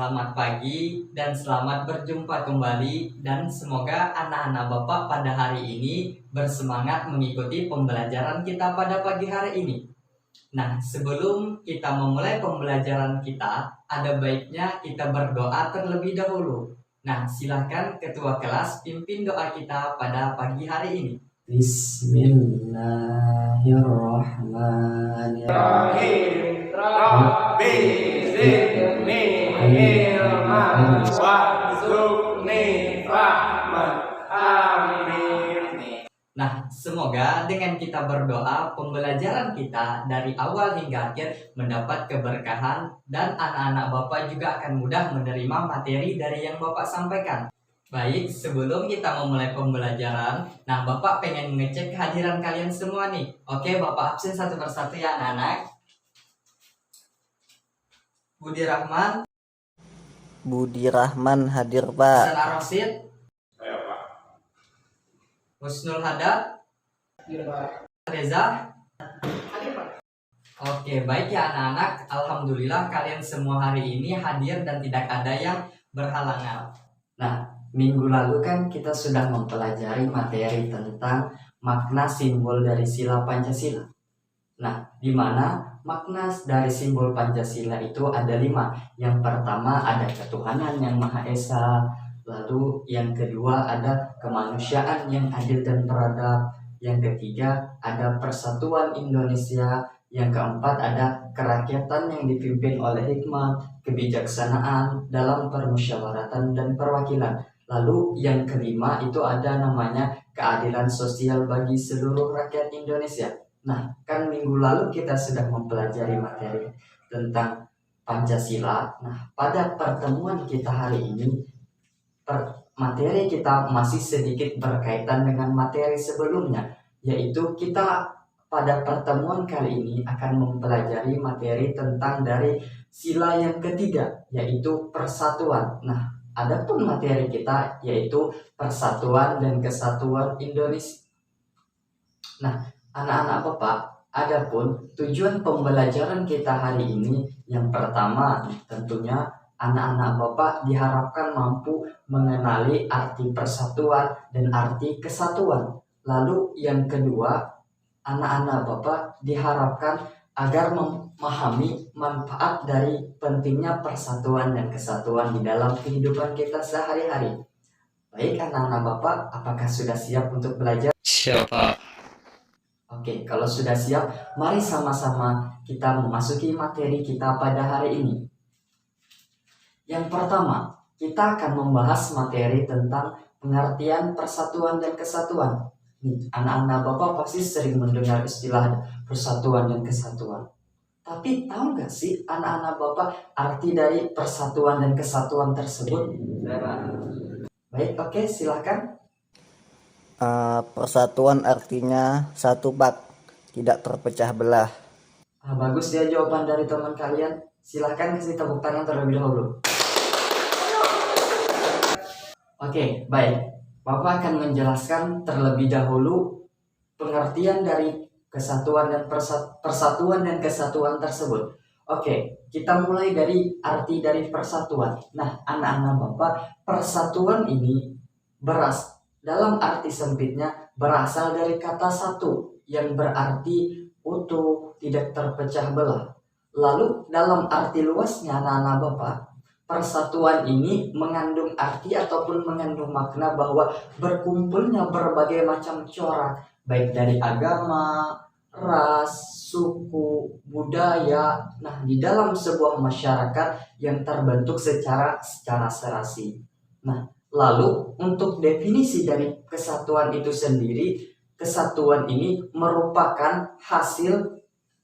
Selamat pagi dan selamat berjumpa kembali, dan semoga anak-anak Bapak pada hari ini bersemangat mengikuti pembelajaran kita pada pagi hari ini. Nah, sebelum kita memulai pembelajaran kita, ada baiknya kita berdoa terlebih dahulu. Nah, silakan Ketua Kelas pimpin doa kita pada pagi hari ini. Bismillahirrahmanirrahim. Rabbi zidni ilman warzuqni fahman. Amin. Nah, semoga dengan kita berdoa, pembelajaran kita dari awal hingga akhir mendapat keberkahan, dan anak-anak Bapak juga akan mudah menerima materi dari yang Bapak sampaikan. Baik, sebelum kita memulai pembelajaran, nah Bapak pengen ngecek kehadiran kalian semua nih. Oke, Bapak absen satu persatu ya anak-anak. Budi Rahman hadir, Pak. Hasan Ar-Rasyid, Husnul Hadad, Reza. Oke, baik ya anak-anak. Alhamdulillah kalian semua hari ini hadir dan tidak ada yang berhalangan. Nah, minggu lalu kan kita sudah mempelajari materi tentang makna simbol dari sila Pancasila. Nah, di mana makna dari simbol Pancasila itu ada 5. Yang pertama ada ketuhanan yang Maha Esa. Lalu yang kedua ada kemanusiaan yang adil dan beradab. Yang ketiga ada persatuan Indonesia. Yang keempat ada kerakyatan yang dipimpin oleh hikmah, kebijaksanaan dalam permusyawaratan dan perwakilan. Lalu yang kelima itu ada namanya keadilan sosial bagi seluruh rakyat Indonesia. Nah, kan minggu lalu kita sudah mempelajari materi tentang Pancasila. Nah, pada pertemuan kita hari ini, materi kita masih sedikit berkaitan dengan materi sebelumnya, yaitu kita pada pertemuan kali ini akan mempelajari materi tentang dari sila yang ketiga, yaitu persatuan. Nah, adapun materi kita yaitu persatuan dan kesatuan Indonesia. Nah, anak-anak Bapak, adapun tujuan pembelajaran kita hari ini, yang pertama tentunya anak-anak Bapak diharapkan mampu mengenali arti persatuan dan arti kesatuan. Lalu yang kedua, anak-anak Bapak diharapkan agar memahami manfaat dari pentingnya persatuan dan kesatuan di dalam kehidupan kita sehari-hari. Baik anak-anak Bapak, apakah sudah siap untuk belajar? Siapa? Oke, kalau sudah siap, mari sama-sama kita memasuki materi kita pada hari ini. Yang pertama, kita akan membahas materi tentang pengertian persatuan dan kesatuan. Nih, anak-anak Bapak pasti sering mendengar istilah persatuan dan kesatuan. Tapi tahu nggak sih anak-anak Bapak arti dari persatuan dan kesatuan tersebut? Baik, oke, silakan. Persatuan artinya satu, Pak, tidak terpecah belah. Bagus ya jawaban dari teman kalian. Silahkan kasih tepuk tangan terlebih dahulu. Oke, baik. Bapak akan menjelaskan terlebih dahulu pengertian dari kesatuan dan persatuan dan kesatuan tersebut. Oke, kita mulai dari arti dari persatuan. Nah, anak-anak Bapak, persatuan ini dalam arti sempitnya berasal dari kata satu yang berarti utuh, tidak terpecah belah. Lalu dalam arti luasnya anak-anak Bapak, persatuan ini mengandung arti ataupun mengandung makna bahwa berkumpulnya berbagai macam corak, baik dari agama, ras, suku, budaya, nah di dalam sebuah masyarakat yang terbentuk secara serasi. Nah, lalu untuk definisi dari kesatuan itu sendiri, kesatuan ini merupakan hasil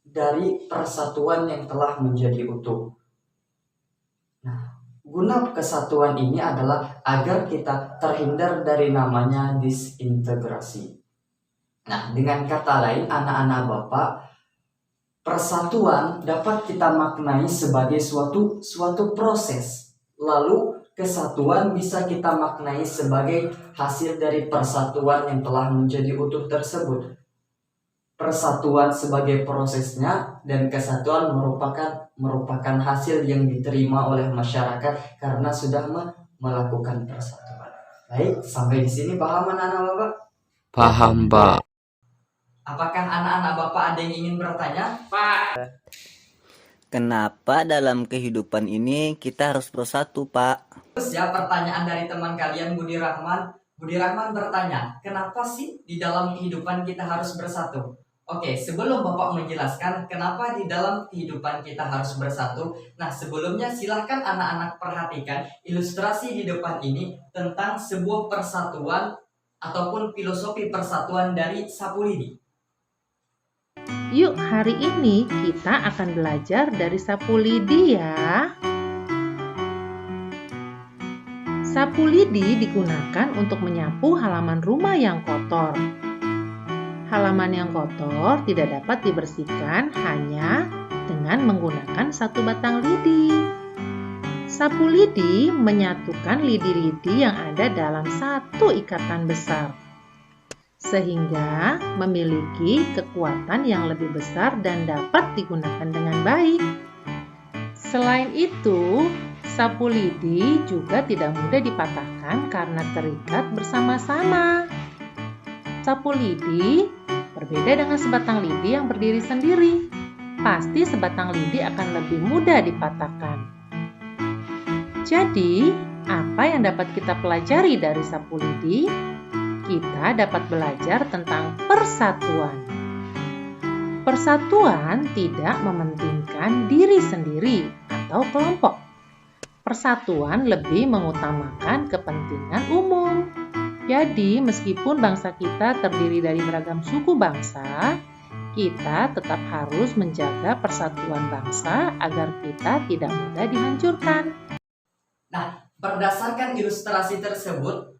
dari persatuan yang telah menjadi utuh. Nah, guna kesatuan ini adalah agar kita terhindar dari namanya disintegrasi. Nah, dengan kata lain anak-anak Bapak, persatuan dapat kita maknai sebagai suatu proses. Lalu kesatuan bisa kita maknai sebagai hasil dari persatuan yang telah menjadi utuh tersebut. persatuan sebagai prosesnya dan kesatuan merupakan hasil yang diterima oleh masyarakat karena sudah melakukan persatuan. Baik, sampai di sini paham anak-anak Bapak? Paham, Pak. Apakah anak-anak Bapak ada yang ingin bertanya? Pak. Kenapa dalam kehidupan ini kita harus bersatu, Pak? Terus ya pertanyaan dari teman kalian Budi Rahman. Budi Rahman bertanya, kenapa sih di dalam kehidupan kita harus bersatu? Oke, sebelum Bapak menjelaskan kenapa di dalam kehidupan kita harus bersatu, nah sebelumnya silahkan anak-anak perhatikan ilustrasi di depan ini tentang sebuah persatuan ataupun filosofi persatuan dari Sapulidi. Yuk, hari ini kita akan belajar dari Sapulidi ya. Sapulidi digunakan untuk menyapu halaman rumah yang kotor. Halaman yang kotor tidak dapat dibersihkan hanya dengan menggunakan satu batang lidi. Sapulidi menyatukan lidi-lidi yang ada dalam satu ikatan besar, sehingga memiliki kekuatan yang lebih besar dan dapat digunakan dengan baik. Selain itu, sapulidi juga tidak mudah dipatahkan karena terikat bersama-sama. Sapulidi berbeda dengan sebatang lidi yang berdiri sendiri. Pasti sebatang lidi akan lebih mudah dipatahkan. Jadi, apa yang dapat kita pelajari dari sapulidi? Kita dapat belajar tentang persatuan. Persatuan tidak mementingkan diri sendiri atau kelompok. Persatuan lebih mengutamakan kepentingan umum. Jadi, meskipun bangsa kita terdiri dari beragam suku bangsa, kita tetap harus menjaga persatuan bangsa agar kita tidak mudah dihancurkan. Nah, berdasarkan ilustrasi tersebut,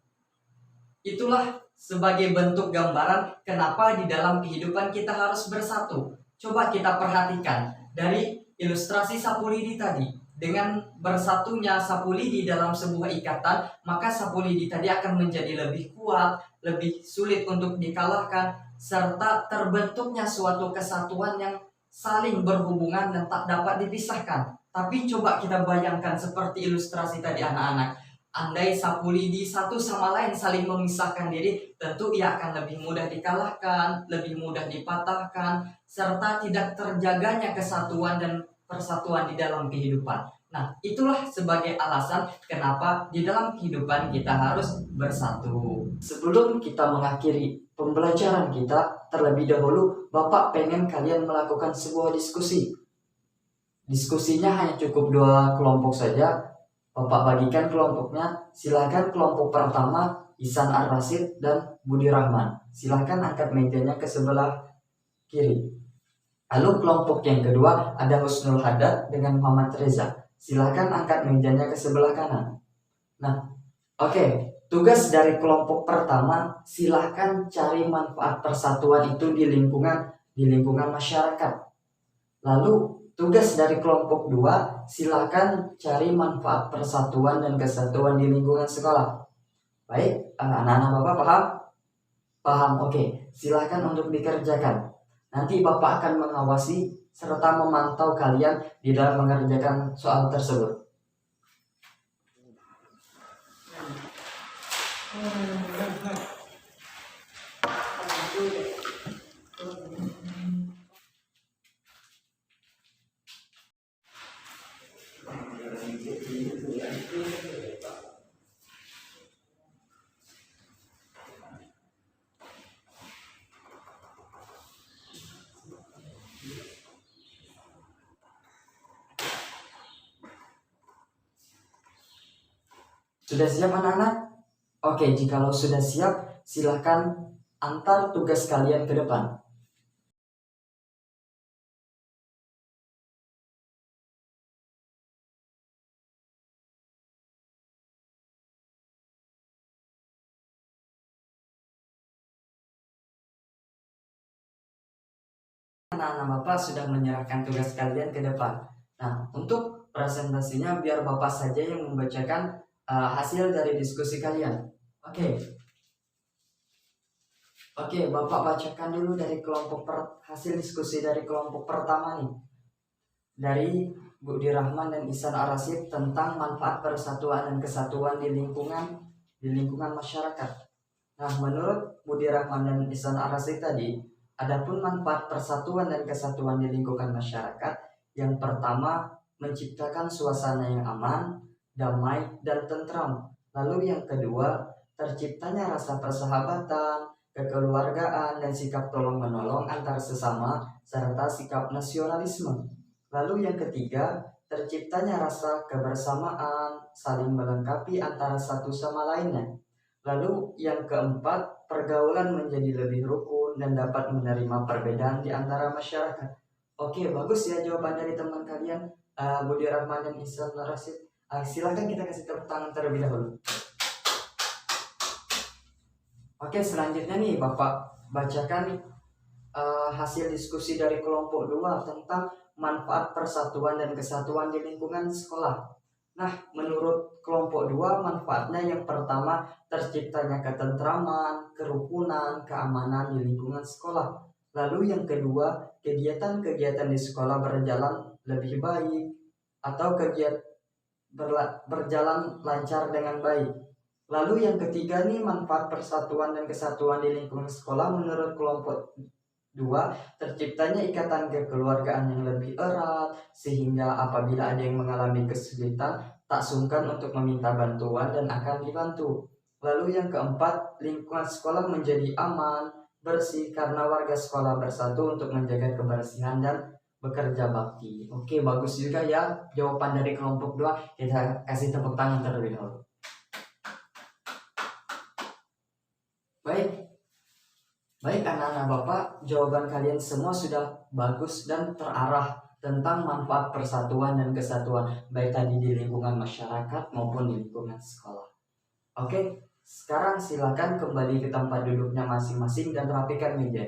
itulah sebagai bentuk gambaran kenapa di dalam kehidupan kita harus bersatu. Coba kita perhatikan dari ilustrasi sapulidi tadi. Dengan bersatunya sapulidi dalam sebuah ikatan, maka sapulidi tadi akan menjadi lebih kuat, lebih sulit untuk dikalahkan, serta terbentuknya suatu kesatuan yang saling berhubungan dan tak dapat dipisahkan. Tapi coba kita bayangkan seperti ilustrasi tadi anak-anak. Andai sapulidi satu sama lain saling memisahkan diri, tentu ia akan lebih mudah dikalahkan, lebih mudah dipatahkan, serta tidak terjaganya kesatuan dan persatuan di dalam kehidupan. Nah, itulah sebagai alasan kenapa di dalam kehidupan kita harus bersatu. Sebelum kita mengakhiri pembelajaran kita, terlebih dahulu Bapak pengen kalian melakukan sebuah diskusi. Diskusinya hanya cukup 2 kelompok saja. Bapak bagikan kelompoknya. Silakan kelompok pertama Ihsan Ar-Rasyid dan Budi Rahman. Silakan angkat mejanya ke sebelah kiri. Lalu kelompok yang kedua ada Husnul Haddad dengan Muhammad Reza. Silakan angkat mejanya ke sebelah kanan. Nah, oke. Tugas dari kelompok pertama, silakan cari manfaat persatuan itu di lingkungan masyarakat. Lalu tugas dari kelompok 2, silakan cari manfaat persatuan dan kesatuan di lingkungan sekolah. Baik, anak-anak Bapak paham? Paham, oke. Silakan untuk dikerjakan. Nanti Bapak akan mengawasi serta memantau kalian di dalam mengerjakan soal tersebut. Sudah siap anak-anak? Oke, jikalau sudah siap, silakan antar tugas kalian ke depan. Anak-anak Bapak sudah menyerahkan tugas kalian ke depan. Nah, untuk presentasinya biar Bapak saja yang membacakan hasil dari diskusi kalian. Oke. Oke, Bapak bacakan dulu dari hasil diskusi dari kelompok pertama nih. Dari Budi Rahman dan Ihsan Ar-Rasyid tentang manfaat persatuan dan kesatuan di lingkungan masyarakat. Nah, menurut Budi Rahman dan Ihsan Ar-Rasyid tadi, adapun manfaat persatuan dan kesatuan di lingkungan masyarakat, yang pertama menciptakan suasana yang aman, damai, dan tentram. Lalu yang kedua, terciptanya rasa persahabatan, kekeluargaan, dan sikap tolong-menolong antar sesama, serta sikap nasionalisme. Lalu yang ketiga, terciptanya rasa kebersamaan, saling melengkapi antara satu sama lainnya. Lalu yang keempat, pergaulan menjadi lebih rukun dan dapat menerima perbedaan di antara masyarakat. Oke, bagus ya jawaban dari teman kalian, Budi Rahman dan Ihsan Ar-Rasyid. Silakan kita kasih tepuk tangan terlebih dahulu. Oke, selanjutnya nih Bapak bacakan hasil diskusi dari kelompok 2 tentang manfaat persatuan dan kesatuan di lingkungan sekolah. Nah, menurut kelompok 2, manfaatnya yang pertama terciptanya ketentraman, kerukunan, keamanan di lingkungan sekolah. Lalu yang kedua, kegiatan-kegiatan di sekolah berjalan lebih baik atau berjalan lancar dengan baik. Lalu yang ketiga nih, manfaat persatuan dan kesatuan di lingkungan sekolah menurut kelompok 2, terciptanya ikatan kekeluargaan yang lebih erat, sehingga apabila ada yang mengalami kesulitan, tak sungkan untuk meminta bantuan dan akan dibantu. Lalu yang keempat, lingkungan sekolah menjadi aman, bersih karena warga sekolah bersatu untuk menjaga kebersihan dan bekerja bakti. Oke, bagus juga ya jawaban dari kelompok 2. Kita kasih tepuk tangan terlebih dahulu. Baik anak-anak Bapak, jawaban kalian semua sudah bagus dan terarah tentang manfaat persatuan dan kesatuan, baik tadi di lingkungan masyarakat maupun di lingkungan sekolah. Oke, sekarang silakan kembali ke tempat duduknya masing-masing dan rapikan meja.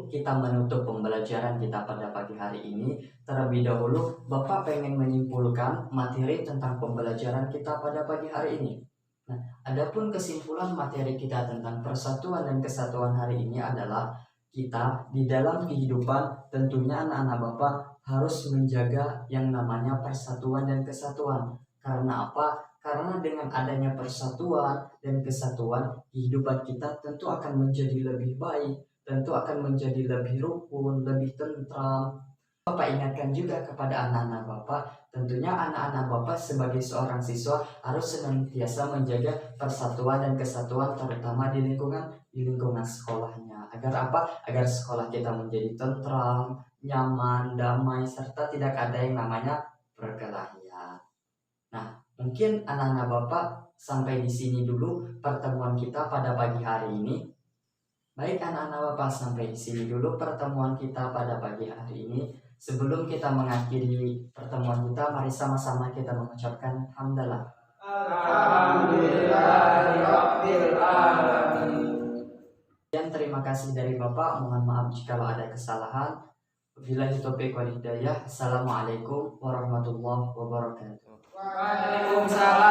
Kita menutup pembelajaran kita pada pagi hari ini, terlebih dahulu Bapak pengen menyimpulkan materi tentang pembelajaran kita pada pagi hari ini. Nah, adapun kesimpulan materi kita tentang persatuan dan kesatuan hari ini adalah kita di dalam kehidupan tentunya anak-anak Bapak harus menjaga yang namanya persatuan dan kesatuan. Karena apa? Karena dengan adanya persatuan dan kesatuan, kehidupan kita tentu akan menjadi lebih baik, tentu akan menjadi lebih rukun, lebih tentram. Bapak ingatkan juga kepada anak-anak Bapak, tentunya anak-anak Bapak sebagai seorang siswa harus senantiasa menjaga persatuan dan kesatuan, terutama di lingkungan sekolahnya. Agar apa? Agar sekolah kita menjadi tentram, nyaman, damai, serta tidak ada yang namanya perkelahian. Nah, mungkin anak-anak Bapak sampai di sini dulu pertemuan kita pada pagi hari ini. Baik anak-anak Bapak, sampai di sini dulu pertemuan kita pada pagi hari ini. Sebelum kita mengakhiri pertemuan kita, mari sama-sama kita mengucapkan hamdalah. Alhamdulillahirabbil alamin. Dan terima kasih dari Bapak. Mohon maaf jika ada kesalahan. Wabillahi taufiq wal hidayah. Assalamualaikum warahmatullahi wabarakatuh. Waalaikumsalam.